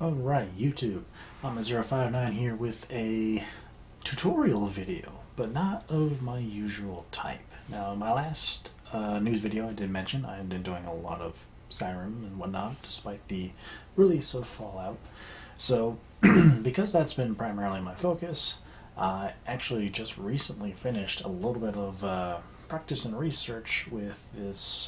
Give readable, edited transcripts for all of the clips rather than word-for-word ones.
Alright, YouTube. I'm a059 here with a tutorial video, but not of my usual type. Now, in my last news video I did mention I had been doing a lot of Skyrim and whatnot, despite the release of Fallout. So, because that's been primarily my focus, I actually just recently finished a little bit of practice and research with this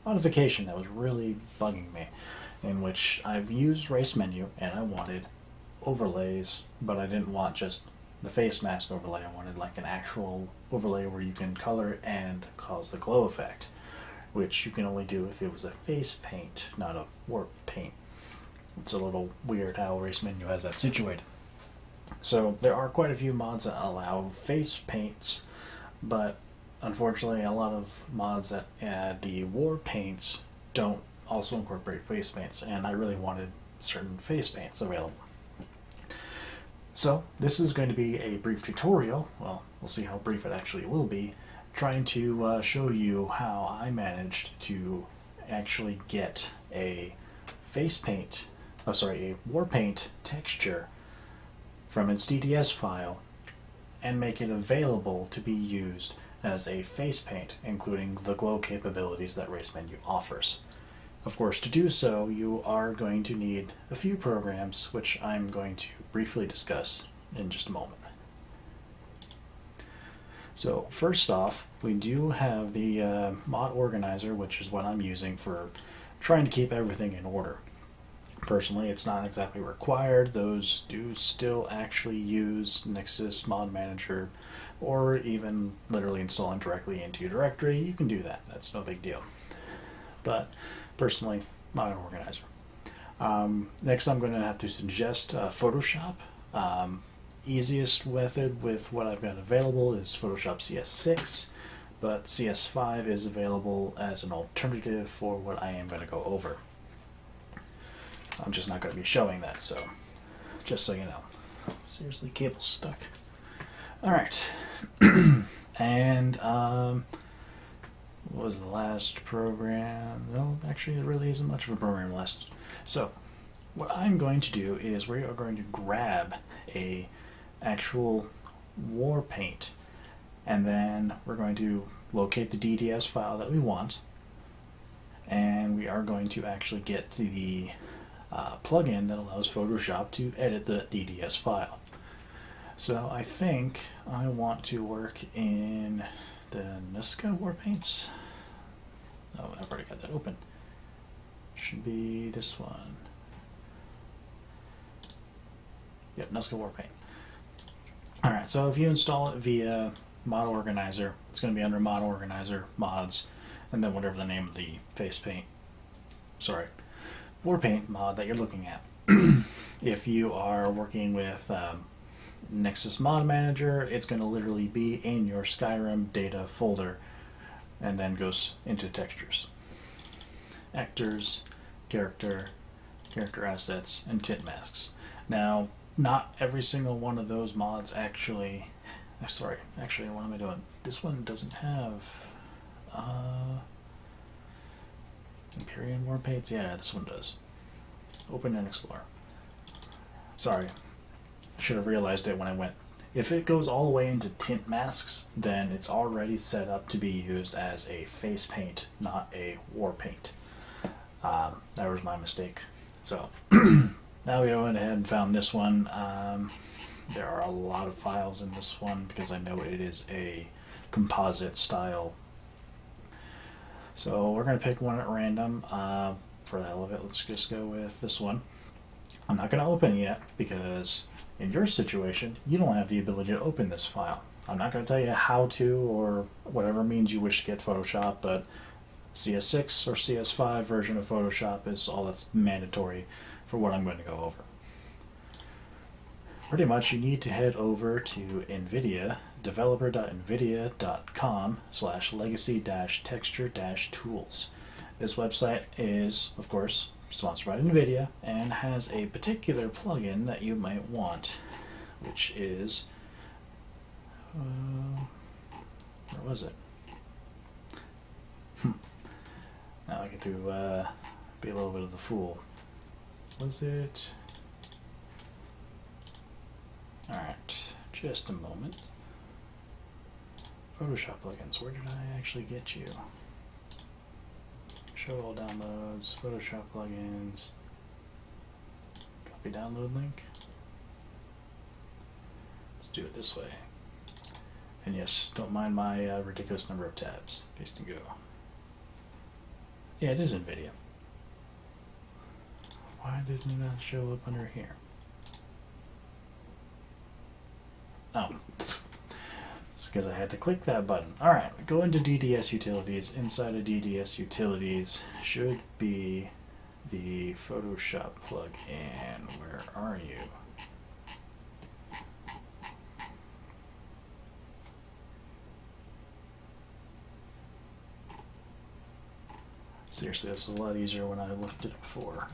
modification that was really bugging me, in which I've used Racemenu and I wanted overlays, but I didn't want just the face mask overlay. I wanted like an actual overlay where you can color and cause the glow effect, which you can only do if it was a face paint, not a warp paint. It's a little weird how Racemenu has that situated. So there are quite a few mods that allow face paints, but unfortunately a lot of mods that add the war paints don't also incorporate face paints, and I really wanted certain face paints available. So this is going to be a brief tutorial, well, we'll see how brief it actually will be, trying to show you how I managed to actually get a a war paint texture from its DDS file and make it available to be used as a face paint, including the glow capabilities that Racemenu offers. Of course, to do so, you are going to need a few programs, which I'm going to briefly discuss in just a moment. So first off, we do have the mod organizer, which is what I'm using for trying to keep everything in order. Personally, it's not exactly required. Those do still actually use Nexus Mod Manager, or even literally installing directly into your directory. You can do that. That's no big deal. But personally, Mod Organizer. Next, I'm going to have to suggest Photoshop. Easiest method with what I've got available is Photoshop CS6, but CS5 is available as an alternative for what I am going to go over. I'm just not going to be showing that, so just so you know. Seriously, cable's stuck. Alright. And, what was the last program? No, actually, it really isn't much of a program last. So, what I'm going to do is we are going to grab a actual war paint, and then we're going to locate the DDS file that we want, and we are going to actually get to the plugin that allows Photoshop to edit the DDS file. So I think I want to work in the Nuska Warpaints. Oh, I've already got that open. Should be this one. Yep, Nuska Warpaint. Alright, so if you install it via Mod Organizer, it's going to be under Mod Organizer, Mods, and then whatever the name of the Warpaint mod that you're looking at. If you are working with Nexus Mod Manager, it's going to literally be in your Skyrim data folder and then goes into textures, actors, character assets, and tint masks. Now, not every single one of those mods actually, actually, what am I doing? This one doesn't have Empyrean War Paints. Yeah, this one does. Open and explore. Sorry, I should have realized it when I went. If it goes all the way into tint masks, then it's already set up to be used as a face paint, not a war paint. That was my mistake. So now we went ahead and found this one. There are a lot of files in this one because I know it is a composite style. So we're going to pick one at random. For the hell of it, let's just go with this one. I'm not going to open it yet because in your situation, you don't have the ability to open this file. I'm not going to tell you how to or whatever means you wish to get Photoshop, but CS6 or CS5 version of Photoshop is all that's mandatory for what I'm going to go over. Pretty much you need to head over to NVIDIA, developer.nvidia.com/legacy-texture-tools. This website is, of course, sponsored by NVIDIA and has a particular plugin that you might want, which is, where was it? Now I get to be a little bit of the fool. Was it Alright, just a moment. Photoshop plugins, where did I actually get you? Show all downloads, Photoshop plugins, copy download link. Let's do it this way. And yes, don't mind my ridiculous number of tabs. Paste and go. Yeah, it is NVIDIA. Why didn't it not show up under here? Oh, it's because I had to click that button. Alright, go into DDS Utilities. Inside of DDS Utilities should be the Photoshop plugin. Where are you? Seriously, this was a lot easier when I lifted it before.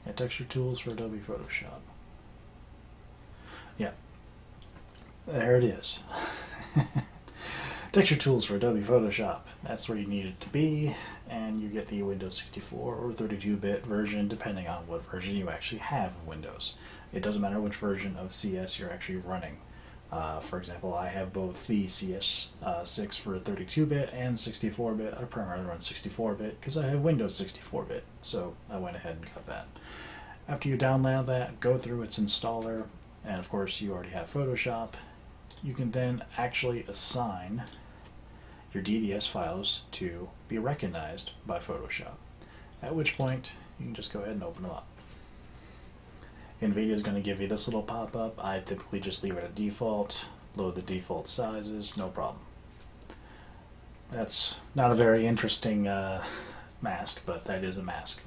Yeah, texture tools for Adobe Photoshop. Yeah, there it is. Texture tools for Adobe Photoshop. That's where you need it to be, and you get the Windows 64 or 32-bit version, depending on what version you actually have of Windows. It doesn't matter which version of CS you're actually running. For example, I have both the CS6 for 32-bit and 64-bit. I primarily run 64-bit because I have Windows 64-bit, so I went ahead and got that. After you download that, go through its installer, and of course you already have Photoshop. You can then actually assign your DDS files to be recognized by Photoshop, at which point you can just go ahead and open them up. NVIDIA is going to give you this little pop-up. I typically just leave it at default, load the default sizes, no problem. That's not a very interesting mask, but that is a mask.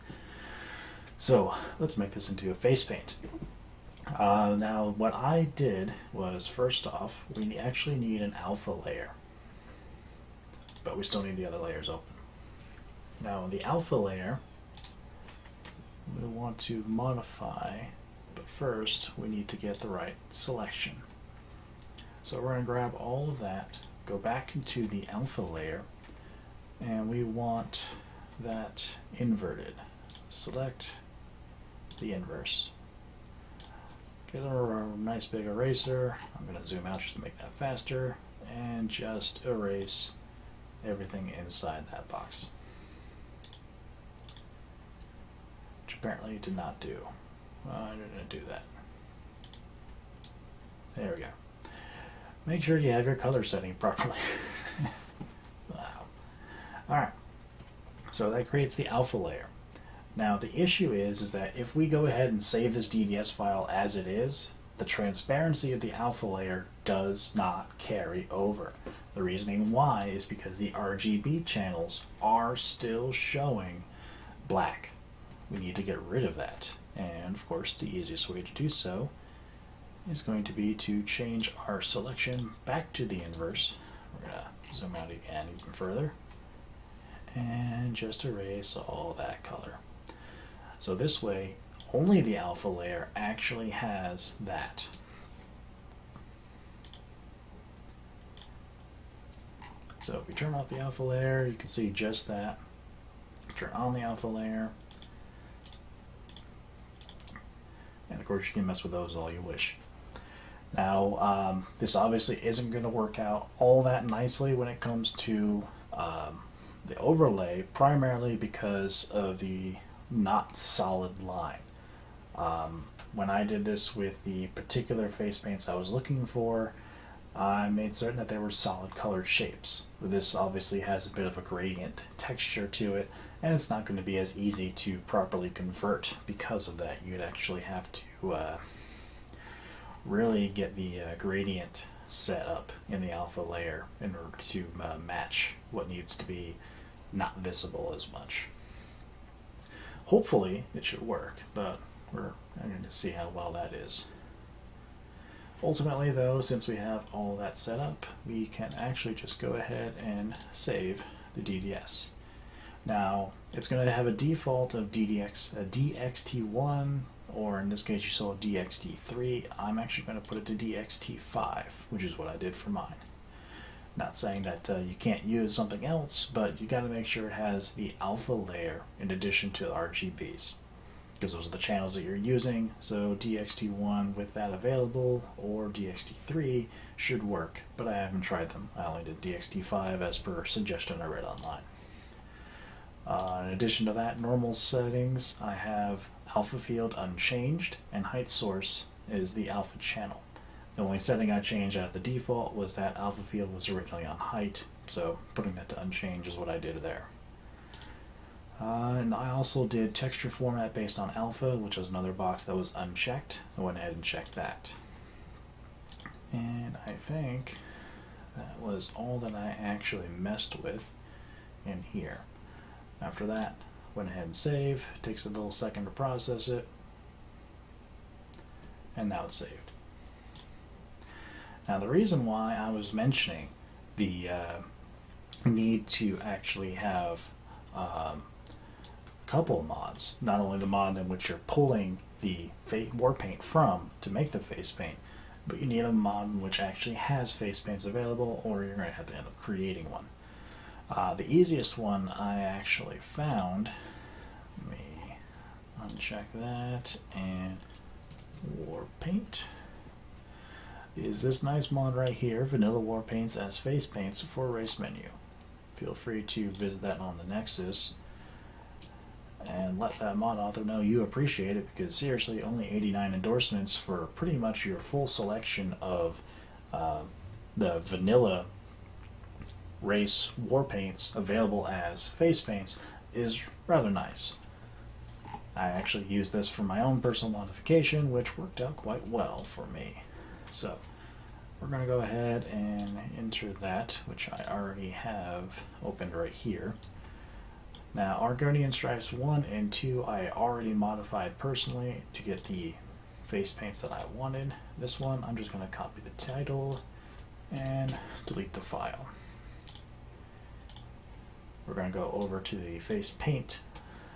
So let's make this into a face paint. Now what I did was, first off, we actually need an alpha layer, but we still need the other layers open. Now the alpha layer we want to modify, but first we need to get the right selection. So we're going to grab all of that, go back into the alpha layer, and we want that inverted. Select the inverse. Get a nice big eraser. I'm going to zoom out just to make that faster, and just erase everything inside that box, which apparently did not do. I didn't do that. There we go. Make sure you have your color setting properly. Wow. Alright, so that creates the alpha layer. Now the issue is that if we go ahead and save this DDS file as it is, the transparency of the alpha layer does not carry over. The reasoning why is because the RGB channels are still showing black. We need to get rid of that. And of course the easiest way to do so is going to be to change our selection back to the inverse. We're going to zoom out again even further and just erase all that color. So this way, only the alpha layer actually has that. So if we turn off the alpha layer, you can see just that. Turn on the alpha layer, and of course you can mess with those all you wish. Now, this obviously isn't going to work out all that nicely when it comes to the overlay, primarily because of the not solid line. When I did this with the particular face paints I was looking for, I made certain that they were solid colored shapes. This obviously has a bit of a gradient texture to it, and it's not going to be as easy to properly convert because of that. You'd actually have to really get the gradient set up in the alpha layer in order to match what needs to be not visible as much. Hopefully it should work, but we're going to see how well that is. Ultimately though, since we have all that set up, we can actually just go ahead and save the DDS. Now, it's going to have a default of DXT1, or in this case you saw DXT3. I'm actually going to put it to DXT5, which is what I did for mine. Not saying that you can't use something else, but you got to make sure it has the alpha layer in addition to RGBs. because those are the channels that you're using. So DXT1 with that available or DXT3 should work, but I haven't tried them. I only did DXT5 as per suggestion I read online. In addition to that, normal settings, I have alpha field unchanged, and height source is the alpha channel. The only setting I changed out of the default was that alpha field was originally on height, so putting that to unchanged is what I did there. And I also did texture format based on alpha, which was another box that was unchecked. I went ahead and checked that. And I think that was all that I actually messed with in here. After that, went ahead and save. It takes a little second to process it. And now it's saved. Now the reason why I was mentioning the need to actually have a couple of mods, not only the mod in which you're pulling the Warpaint from to make the face paint, but you need a mod in which actually has face paints available, or you're going to have to end up creating one. The easiest one I actually found, let me uncheck that, and Warpaint, is this nice mod right here, Vanilla Warpaints as face paints for Racemenu. Feel free to visit that on the Nexus and let that mod author know you appreciate it, because seriously, only 89 endorsements for pretty much your full selection of the vanilla race war paints available as face paints is rather nice. I actually used this for my own personal modification, which worked out quite well for me. So we're going to go ahead and enter that, which I already have opened right here. Now, Argonian Stripes 1 and 2 I already modified personally to get the face paints that I wanted. This one, I'm just going to copy the title and delete the file. We're going to go over to the face paint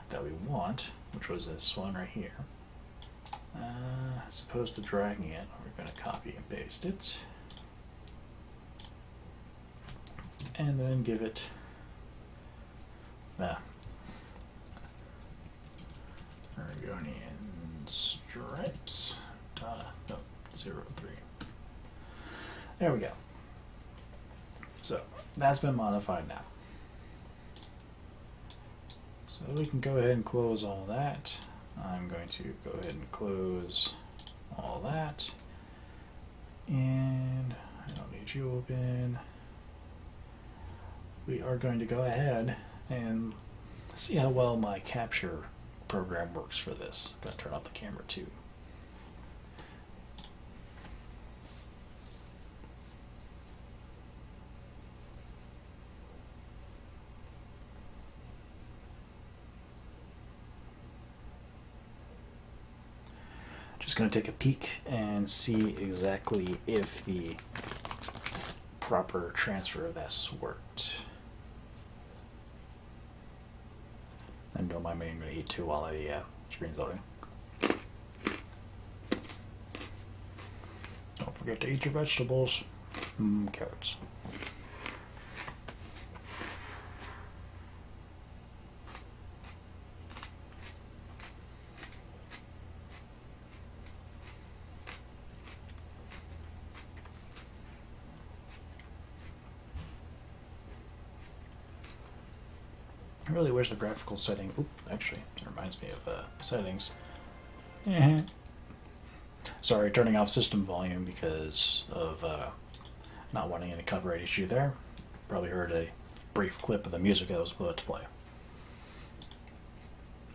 that we want, which was this one right here. As opposed to dragging it, we're going to copy and paste it. And then give it the Argonian Stripes. No, 03. There we go. So that's been modified now. So we can go ahead and close all that. I'm going to go ahead and close all that. And I don't need you open. We are going to go ahead and see how well my capture program works for this. I'm going to turn off the camera too. Just going to take a peek and see exactly if the proper transfer of this worked. And don't mind me, I'm going to eat too while the screen's loading. Don't forget to eat your vegetables. Carrots. I really wish the graphical setting. Oop, actually, it reminds me of settings. Sorry, turning off system volume because of not wanting any copyright issue there. Probably heard a brief clip of the music that was about to play.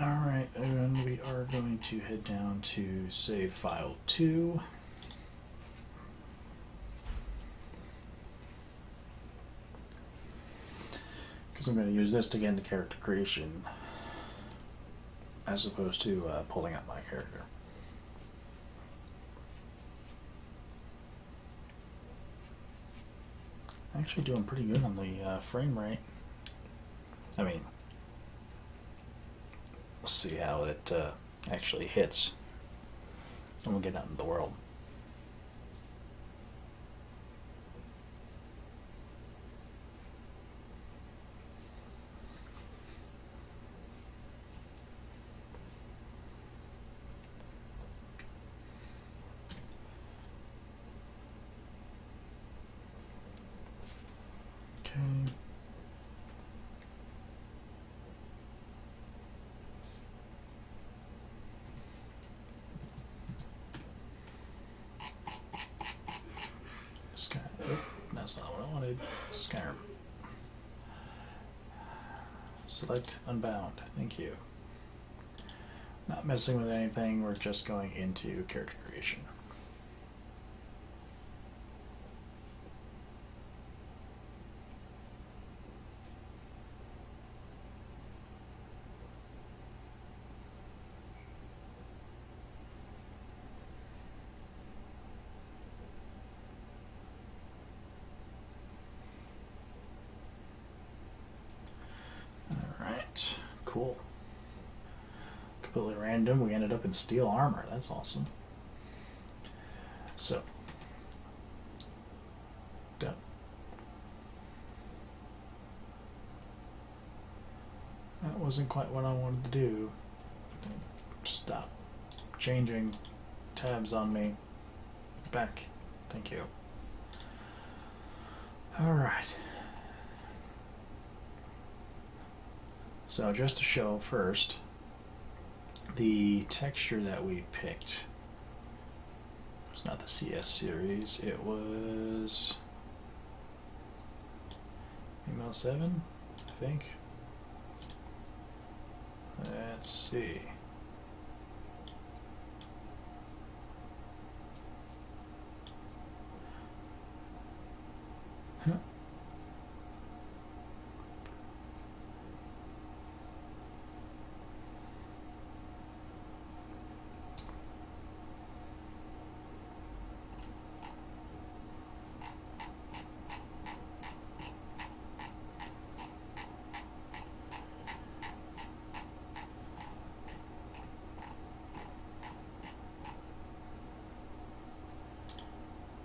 Alright, and we are going to head down to save file 2. Because I'm going to use this to get into character creation as opposed to pulling up my character. Actually doing pretty good on the frame rate. I mean, we'll see how it actually hits when we get out into the world. that's not what I wanted. Skyrim. Select Unbound. Thank you. Not messing with anything, we're just going into character creation. Alright, cool. Completely random, we ended up in steel armor. That's awesome. So, done. That wasn't quite what I wanted to do. Stop changing tabs on me. Back. Thank you. Alright. So just to show first, the texture that we picked, it's not the CS series, it was email 7, I think. Let's see.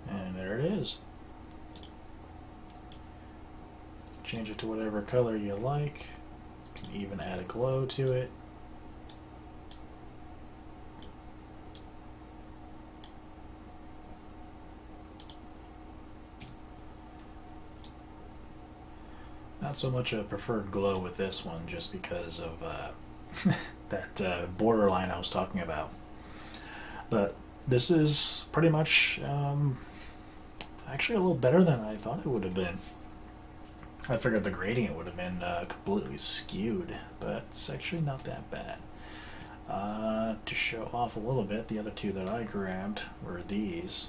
And there it is. Change it to whatever color you like. You can even add a glow to it. Not so much a preferred glow with this one, just because of that borderline I was talking about. But this is pretty much actually a little better than I thought it would have been. I figured the gradient would have been completely skewed, but it's actually not that bad. To show off a little bit, the other two that I grabbed were these.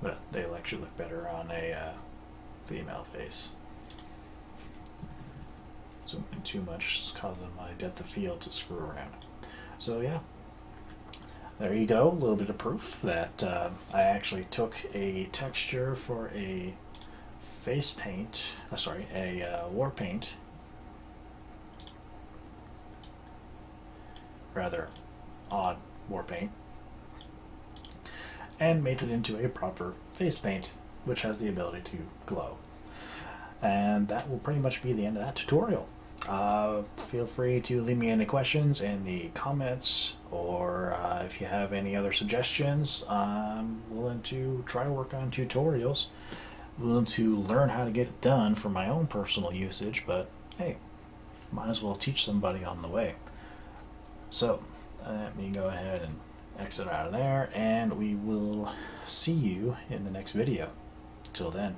But they'll actually look better on a female face. Zooming too much is causing my depth of field to screw around. So yeah, there you go, a little bit of proof that I actually took a texture for a face paint, a Warpaint, rather odd Warpaint, and made it into a proper face paint, which has the ability to glow. And that will pretty much be the end of that tutorial. Feel free to leave me any questions in the comments, or if you have any other suggestions. I'm willing to try to work on tutorials, willing to learn how to get it done for my own personal usage, but hey, might as well teach somebody on the way. So let me go ahead and exit out of there, and we will see you in the next video. Till then.